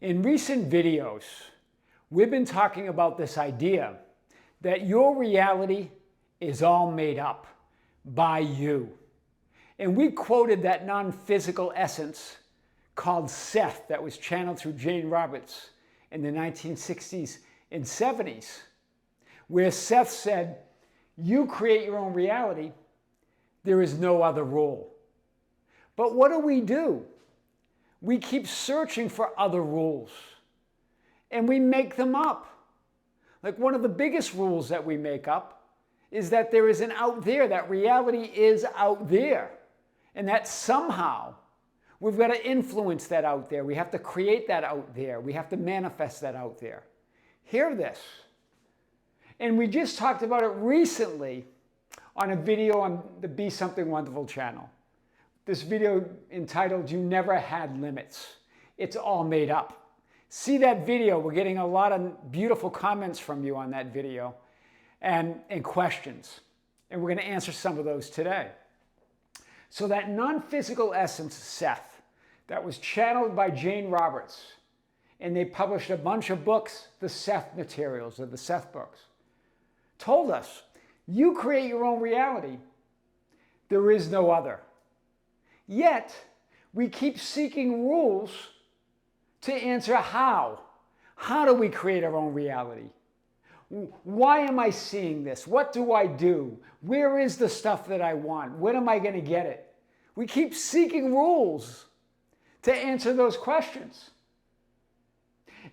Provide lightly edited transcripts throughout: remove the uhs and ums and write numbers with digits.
In recent videos, we've been talking about this idea that your reality is all made up by you. And we quoted that non-physical essence called Seth that was channeled through Jane Roberts in the 1960s and 70s, where Seth said, "You create your own reality. There is no other rule." But what do? We keep searching for other rules, and we make them up. Like one of the biggest rules that we make up is that there is an out there, that reality is out there, and that somehow we've got to influence that out there. We have to create that out there. We have to manifest that out there. Hear this. And we just talked about it recently on a video on the Be Something Wonderful channel. This video entitled, "You Never Had Limits. It's All Made Up." See that video. We're getting a lot of beautiful comments from you on that video and questions. And we're going to answer some of those today. So that non-physical essence, Seth, that was channeled by Jane Roberts, and they published a bunch of books, the Seth materials, or the Seth books, told us, you create your own reality. There is no other. Yet, we keep seeking rules to answer how. How do we create our own reality? Why am I seeing this? What do I do? Where is the stuff that I want? When am I going to get it? We keep seeking rules to answer those questions.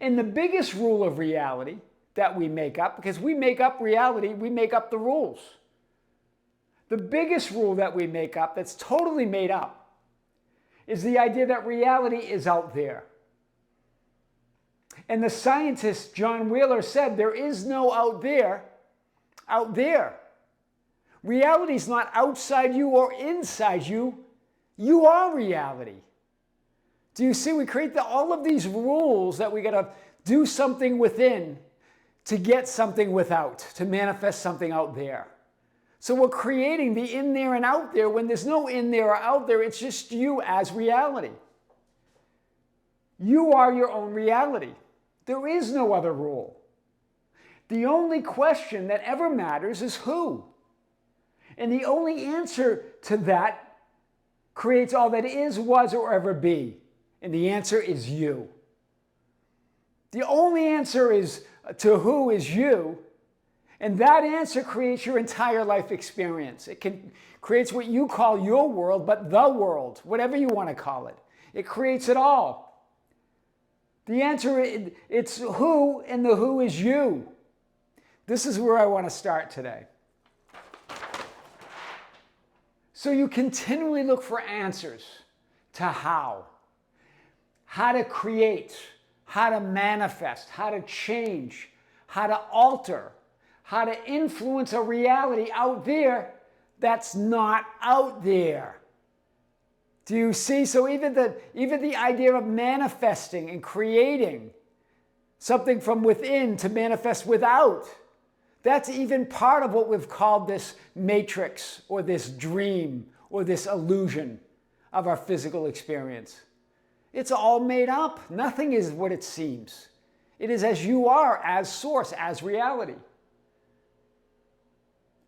And the biggest rule of reality that we make up, because we make up reality, we make up the rules. The biggest rule that we make up that's totally made up is the idea that reality is out there. And the scientist John Wheeler said there is no out there. Reality is not outside you or inside you. You are reality. Do you see? We create all of these rules that we got to do something within to get something without, to manifest something out there. So we're creating the in there and out there when there's no in there or out there. It's just you as reality. You are your own reality. There is no other rule. The only question that ever matters is who. And the only answer to that creates all that is, was, or ever be. And the answer is you. The only answer is to who is you. And that answer creates your entire life experience. It creates what you call your world, but the world, whatever you want to call it. It creates it all. The answer, it's who, and the who is you. This is where I want to start today. So you continually look for answers to how to create, how to manifest, how to change, how to alter, how to influence a reality out there that's not out there. Do you see? So even the idea of manifesting and creating something from within to manifest without, that's even part of what we've called this matrix or this dream or this illusion of our physical experience. It's all made up. Nothing is what it seems. It is as you are, as source, as reality.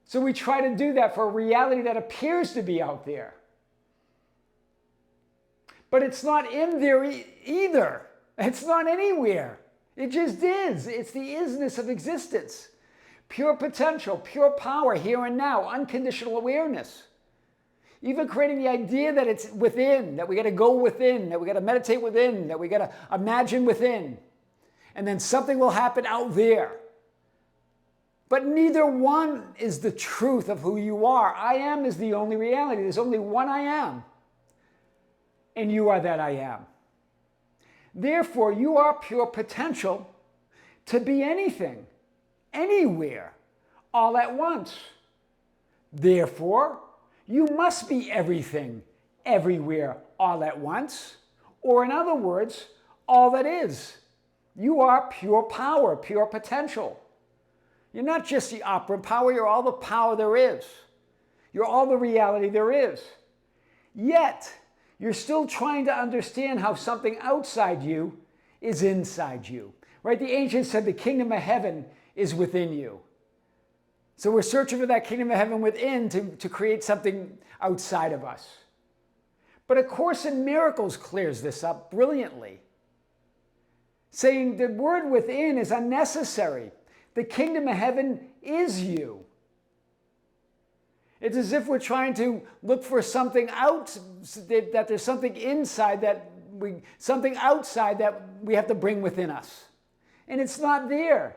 So we try to do that for a reality that appears to be out there. But it's not in there either. It's not anywhere. It just is. It's the isness of existence. Pure potential, pure power, here and now, unconditional awareness. Even creating the idea that it's within, that we got to go within, that we got to meditate within, that we got to imagine within. And then something will happen out there. But neither one is the truth of who you are. I am is the only reality. There's only one I am. And you are that I am. Therefore, you are pure potential to be anything, anywhere, all at once. Therefore, you must be everything, everywhere, all at once. Or in other words, all that is. You are pure power, pure potential. You're not just the operant power, you're all the power there is. You're all the reality there is. Yet, you're still trying to understand how something outside you is inside you. Right? The ancients said the kingdom of heaven is within you. So we're searching for that kingdom of heaven within to create something outside of us. But A Course in Miracles clears this up brilliantly, saying the word within is unnecessary. The kingdom of heaven is you. It's as if we're trying to look for something out, that there's something inside something outside that we have to bring within us. And it's not there.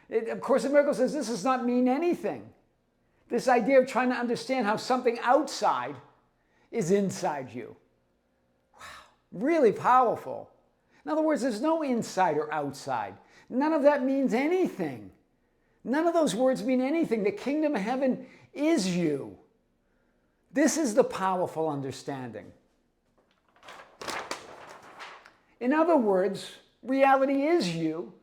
Of Course in Miracles says this does not mean anything. This idea of trying to understand how something outside is inside you. Wow, really powerful. In other words, there's no inside or outside. None of that means anything. None of those words mean anything. The kingdom of heaven is you. This is the powerful understanding. In other words, reality is you,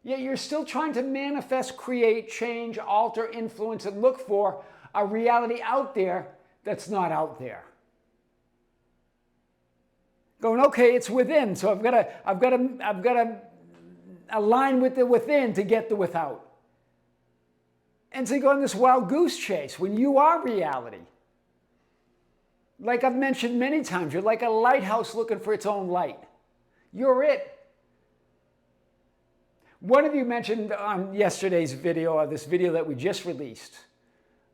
yet you're still trying to manifest, create, change, alter, influence, and look for a reality out there that's not out there. Going, okay, it's within, so I've got to align with the within to get the without. And so you go on this wild goose chase when you are reality. Like I've mentioned many times, you're like a lighthouse looking for its own light. You're it. One of you mentioned on yesterday's video, or this video that we just released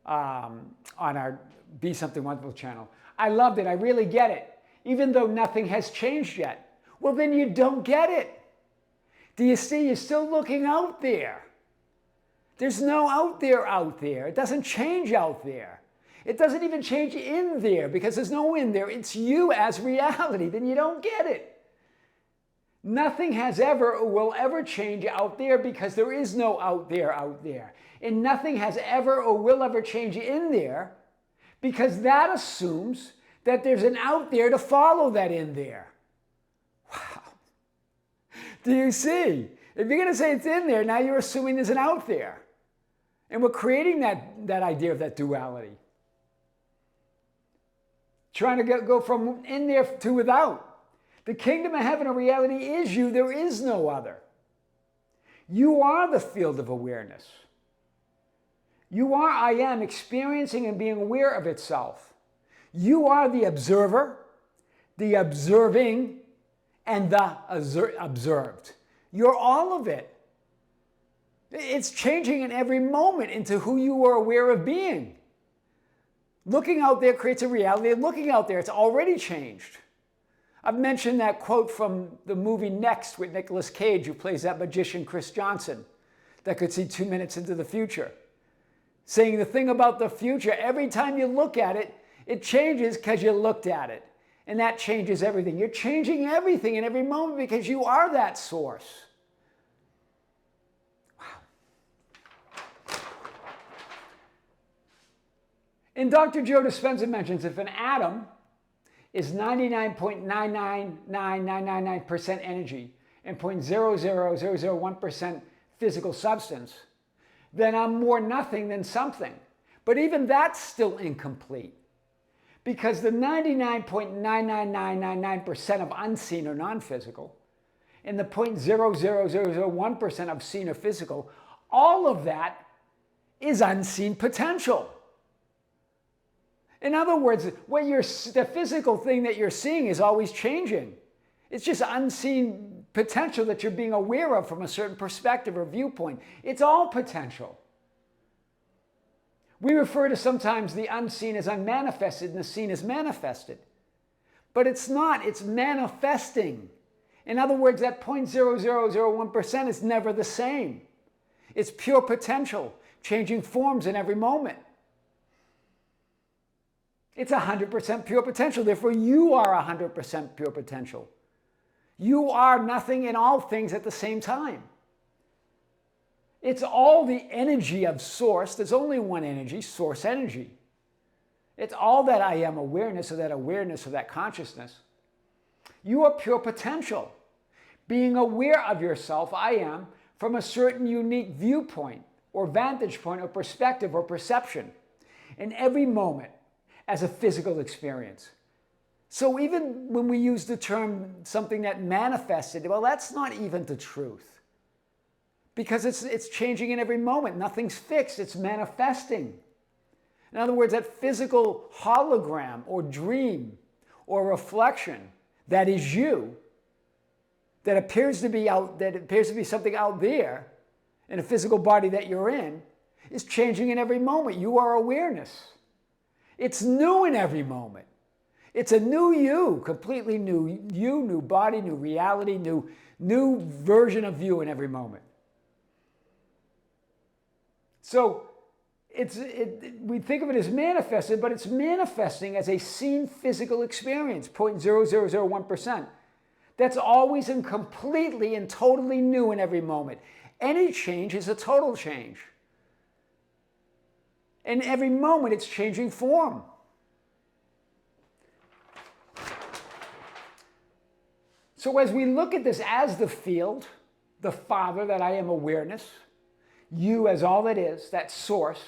on our Be Something Wonderful channel. I loved it. I really get it. Even though nothing has changed yet. Well, then you don't get it. Do you see? You're still looking out there. There's no out there. It doesn't change out there. It doesn't even change in there because there's no in there. It's you as reality. Then you don't get it. Nothing has ever or will ever change out there because there is no out there. And nothing has ever or will ever change in there because that assumes that there's an out there to follow that in there. Wow. Do you see? If you're going to say it's in there, now you're assuming there's an out there. And we're creating that idea of that duality. Trying to go from in there to without. The kingdom of heaven or reality is you. There is no other. You are the field of awareness. You are I am, experiencing and being aware of itself. You are the observer, the observing, and the observed. You're all of it. It's changing in every moment into who you are aware of being. Looking out there creates a reality of looking out there. It's already changed. I've mentioned that quote from the movie Next with Nicolas Cage, who plays that magician Chris Johnson, that could see 2 minutes into the future. Saying the thing about the future, every time you look at it, it changes because you looked at it. And that changes everything. You're changing everything in every moment because you are that source. Wow. And Dr. Joe Dispenza mentions if an atom is 99.999999% energy and 0.00001% physical substance, then I'm more nothing than something. But even that's still incomplete. Because the 99.99999% of unseen or non-physical and the 0.00001% of seen or physical, all of that is unseen potential. In other words, the physical thing that you're seeing is always changing. It's just unseen potential that you're being aware of from a certain perspective or viewpoint. It's all potential. We refer to sometimes the unseen as unmanifested and the seen as manifested. But it's not, it's manifesting. In other words, that 0.0001% is never the same. It's pure potential, changing forms in every moment. It's 100% pure potential. Therefore, you are 100% pure potential. You are nothing and all things at the same time. It's all the energy of source. There's only one energy, source energy. It's all that I am awareness or that consciousness. You are pure potential. Being aware of yourself, I am, from a certain unique viewpoint or vantage point or perspective or perception in every moment as a physical experience. So even when we use the term something that manifested, well, that's not even the truth. Because it's changing in every moment. Nothing's fixed, it's manifesting. In other words, that physical hologram or dream or reflection that is you, that appears to be something out there in a physical body that you're in, is changing in every moment. You are awareness. It's new in every moment. It's a new you, completely new you, new body, new reality, new version of you in every moment. So we think of it as manifested, but it's manifesting as a seen physical experience, 0.0001%. That's always and completely and totally new in every moment. Any change is a total change. And every moment it's changing form. So as we look at this as the field, the Father, that I am awareness, you as all that is, that source,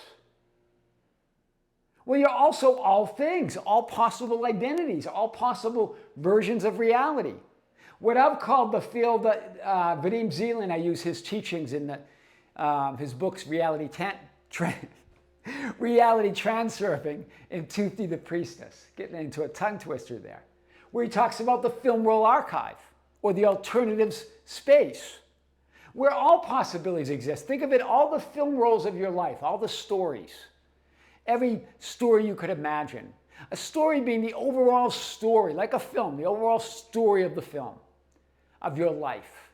well, you're also all things, all possible identities, all possible versions of reality. What I've called the field, Vadim Zeland, I use his teachings in his books, Reality Transurfing and Tuthi the Priestess, getting into a tongue twister there, where he talks about the film roll archive or the alternatives space, where all possibilities exist. Think of it, all the film rolls of your life, all the stories, every story you could imagine. A story being the overall story, like a film, the overall story of the film, of your life,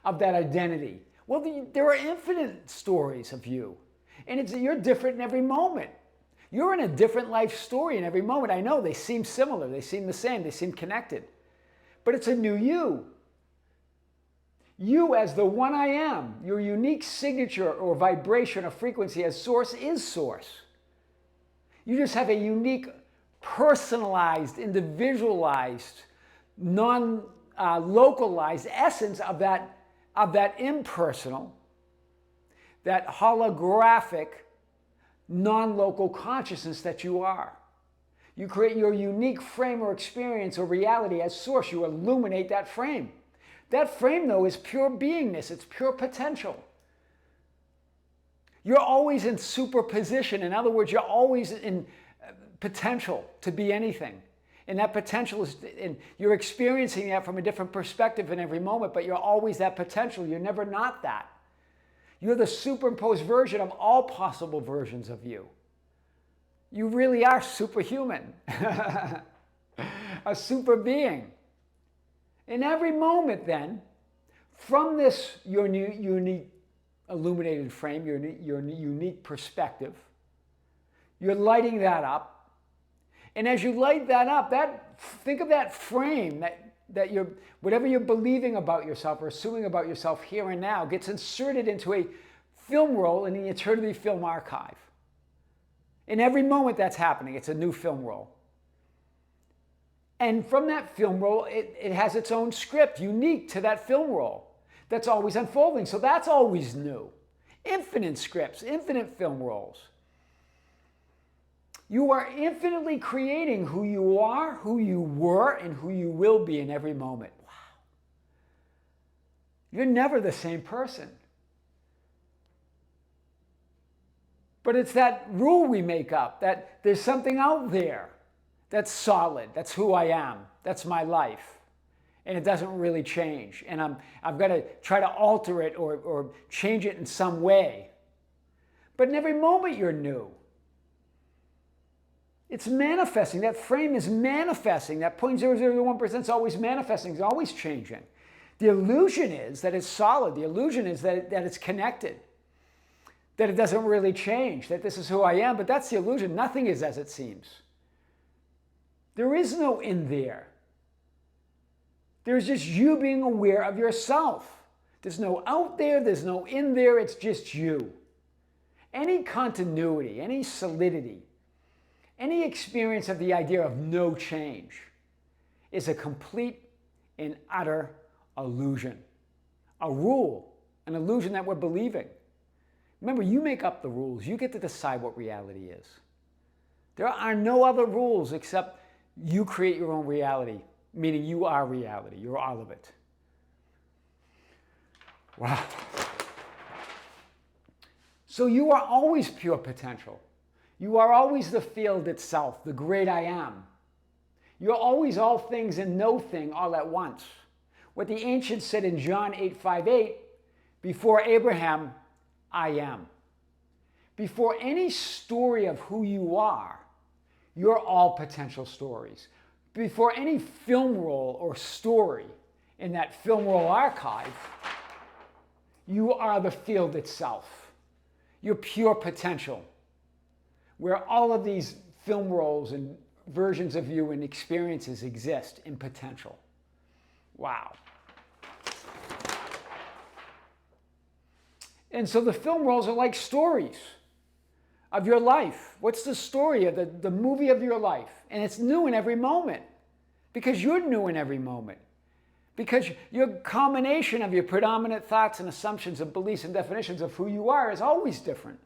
of that identity. Well, there are infinite stories of you, and you're different in every moment. You're in a different life story in every moment. I know they seem similar, they seem the same, they seem connected, but it's a new you. You as the one I am, your unique signature or vibration or frequency as source is source. You just have a unique, personalized, individualized, non-localized essence of that impersonal, that holographic, non-local consciousness that you are. You create your unique frame or experience or reality as source. You illuminate that frame. That frame, though, is pure beingness. It's pure potential. You're always in superposition. In other words, you're always in potential to be anything. And that potential is, and you're experiencing that from a different perspective in every moment, but you're always that potential. You're never not that. You're the superimposed version of all possible versions of you. You really are superhuman, a super being. In every moment then, from this, your unique illuminated frame, your unique perspective, you're lighting that up. And as you light that up, think of that frame, that whatever you're believing about yourself or assuming about yourself here and now gets inserted into a film roll in the Eternity Film Archive. In every moment that's happening, it's a new film roll. And from that film roll, it has its own script, unique to that film roll, that's always unfolding. So that's always new. Infinite scripts, infinite film rolls. You are infinitely creating who you are, who you were, and who you will be in every moment. Wow. You're never the same person. But it's that rule we make up, that there's something out there that's solid, that's who I am, that's my life. And it doesn't really change. And I've got to try to alter it or change it in some way. But in every moment you're new. It's manifesting. That frame is manifesting. That 0.0001% is always manifesting. It's always changing. The illusion is that it's solid. The illusion is that it's connected. That it doesn't really change. That this is who I am. But that's the illusion. Nothing is as it seems. There is no in there. There's just you being aware of yourself. There's no out there. There's no in there. It's just you. Any continuity, any solidity, any experience of the idea of no change is a complete and utter illusion. A rule, an illusion that we're believing. Remember, you make up the rules. You get to decide what reality is. There are no other rules except You create your own reality, meaning you are reality. You're all of it. Wow. So you are always pure potential. You are always the field itself, the great I am. You're always all things and no thing all at once. What the ancients said in John 8:5-8, before Abraham, I am. Before any story of who you are, you're all potential stories. Before any film roll or story in that film roll archive, you are the field itself. You're pure potential, where all of these film rolls and versions of you and experiences exist in potential. Wow. And so the film rolls are like stories of your life. What's the story of the movie of your life? And it's new in every moment because you're new in every moment. Because your combination of your predominant thoughts and assumptions and beliefs and definitions of who you are is always different.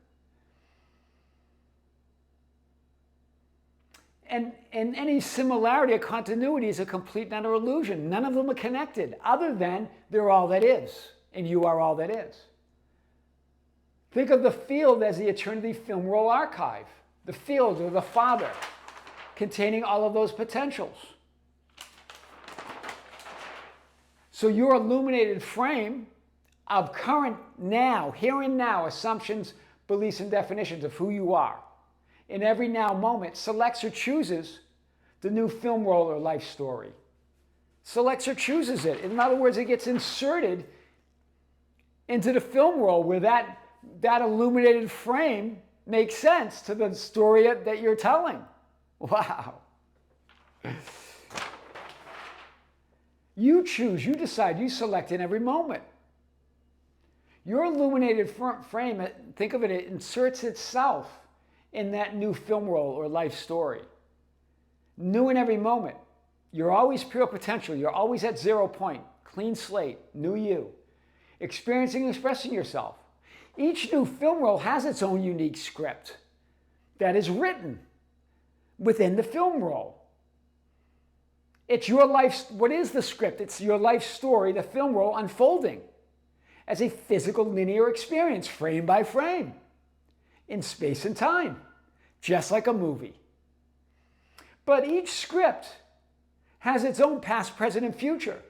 And any similarity or continuity is a complete and utter illusion. None of them are connected, other than they're all that is, and you are all that is. Think of the field as the eternity film roll archive, the field or the Father, containing all of those potentials. So your illuminated frame of current now, here and now, assumptions, beliefs, and definitions of who you are, in every now moment, selects or chooses the new film roll or life story. Selects or chooses it. In other words, it gets inserted into the film roll where that illuminated frame makes sense to the story that you're telling. Wow. You choose, you decide, you select in every moment. Your illuminated frame, think of it, it inserts itself in that new film roll or life story. New in every moment. You're always pure potential. You're always at 0 point. Clean slate. New you. Experiencing and expressing yourself. Each new film roll has its own unique script that is written within the film roll. It's your life. What is the script? It's your life story, the film roll unfolding as a physical linear experience, frame by frame, in space and time, just like a movie. But each script has its own past, present, and future.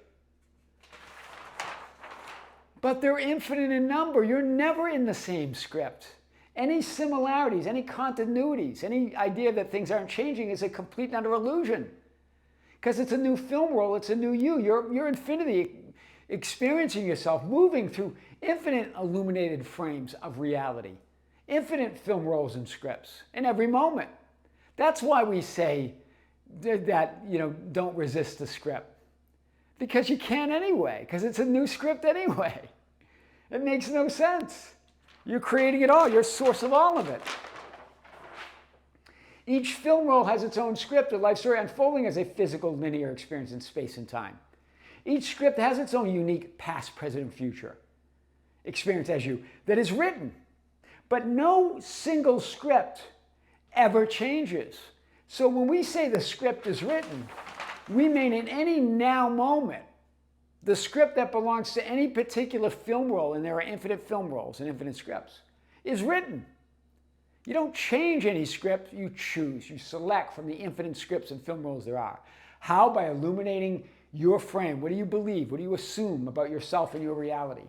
But they're infinite in number. You're never in the same script. Any similarities, any continuities, any idea that things aren't changing is a complete and utter illusion. Because it's a new film roll, it's a new you. You're infinity, experiencing yourself, moving through infinite illuminated frames of reality. Infinite film rolls and scripts in every moment. That's why we say that, don't resist the script. Because you can't anyway, because it's a new script anyway. It makes no sense. You're creating it all. You're source of all of it. Each film roll has its own script, a life story unfolding as a physical linear experience in space and time. Each script has its own unique past, present, and future experience as you that is written. But no single script ever changes. So when we say the script is written, we mean in any now moment, the script that belongs to any particular film roll, and there are infinite film rolls and infinite scripts, is written. You don't change any script, you choose. You select from the infinite scripts and film rolls there are. How? By illuminating your frame. What do you believe? What do you assume about yourself and your reality?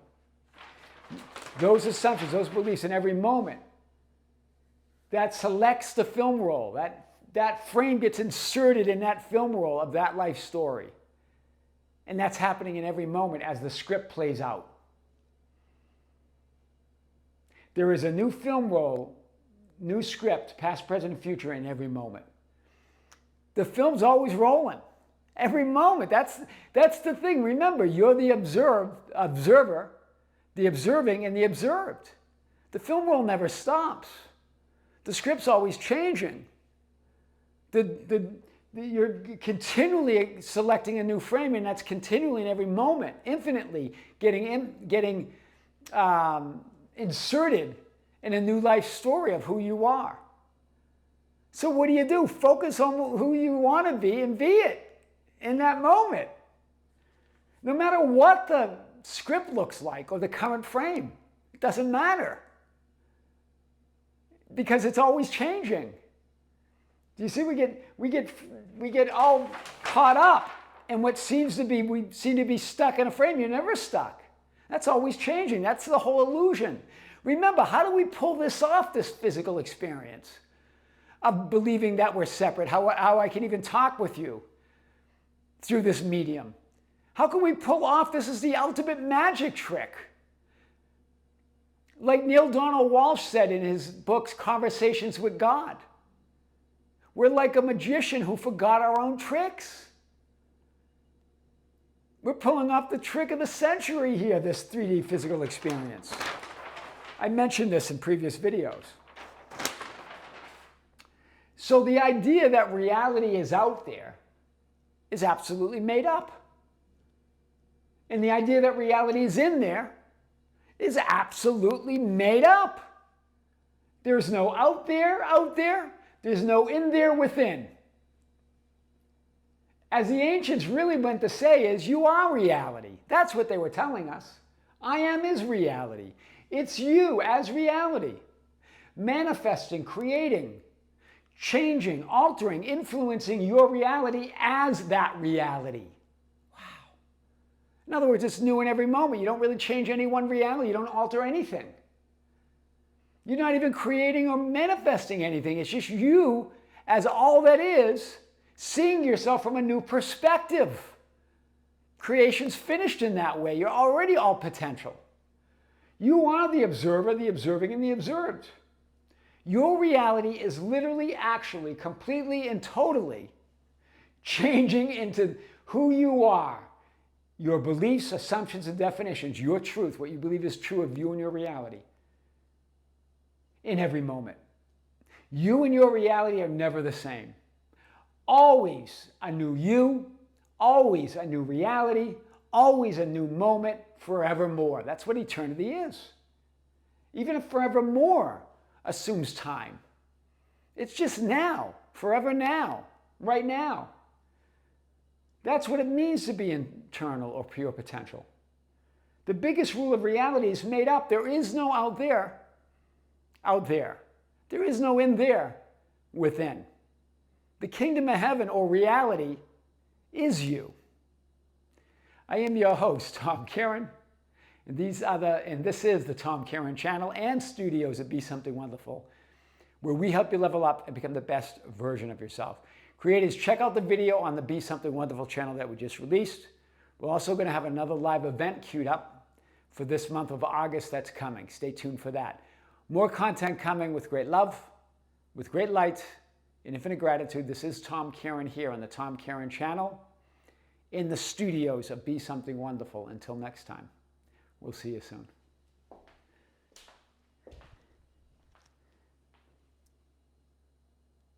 Those assumptions, those beliefs in every moment, that selects the film roll. That frame gets inserted in that film roll of that life story. And that's happening in every moment as the script plays out. There is a new film roll, new script, past, present, and future in every moment. The film's always rolling. Every moment. That's the thing. Remember, you're the observer, the observing, and the observed. The film roll never stops. The script's always changing. You're continually selecting a new frame, and that's continually in every moment, infinitely getting inserted in a new life story of who you are. So what do? Focus on who you want to be and be it in that moment. No matter what the script looks like or the current frame, it doesn't matter. Because it's always changing. Do you see? We get all caught up in what seems to be, we seem to be stuck in a frame. You're never stuck. That's always changing. That's the whole illusion. Remember, how do we pull this off, this physical experience of believing that we're separate? How I can even talk with you through this medium. How can we pull off, this is the ultimate magic trick. Like Neil Donald Walsh said in his books, Conversations with God. We're like a magician who forgot our own tricks. We're pulling off the trick of the century here, this 3D physical experience. I mentioned this in previous videos. So the idea that reality is out there is absolutely made up. And the idea that reality is in there is absolutely made up. There's no out there. There's no in there within. As the ancients really meant to say is, you are reality. That's what they were telling us. I am is reality. It's you as reality. Manifesting, creating, changing, altering, influencing your reality as that reality. Wow. In other words, it's new in every moment. You don't really change any one reality. You don't alter anything. You're not even creating or manifesting anything. It's just you as all that is, seeing yourself from a new perspective. Creation's finished in that way. You're already all potential. You are the observer, the observing, and the observed. Your reality is literally, actually, completely and totally changing into who you are. Your beliefs, assumptions, and definitions, your truth, what you believe is true of you and your reality. In every moment. You and your reality are never the same. Always a new you, always a new reality, always a new moment, forevermore. That's what eternity is. Even if forevermore assumes time. It's just now, forever now, right now. That's what it means to be eternal or pure potential. The biggest rule of reality is made up. There is no out there. There is no in there within. The kingdom of heaven or reality is you. I am your host, Tom Kearin, and this is the Tom Kearin channel and studios at Be Something Wonderful, where we help you level up and become the best version of yourself. Creators, check out the video on the Be Something Wonderful channel that we just released. We're also going to have another live event queued up for this month of August that's coming. Stay tuned for that. More content coming with great love, with great light, and infinite gratitude. This is Tom Kearin here on the Tom Kearin channel in the studios of Be Something Wonderful. Until next time, we'll see you soon.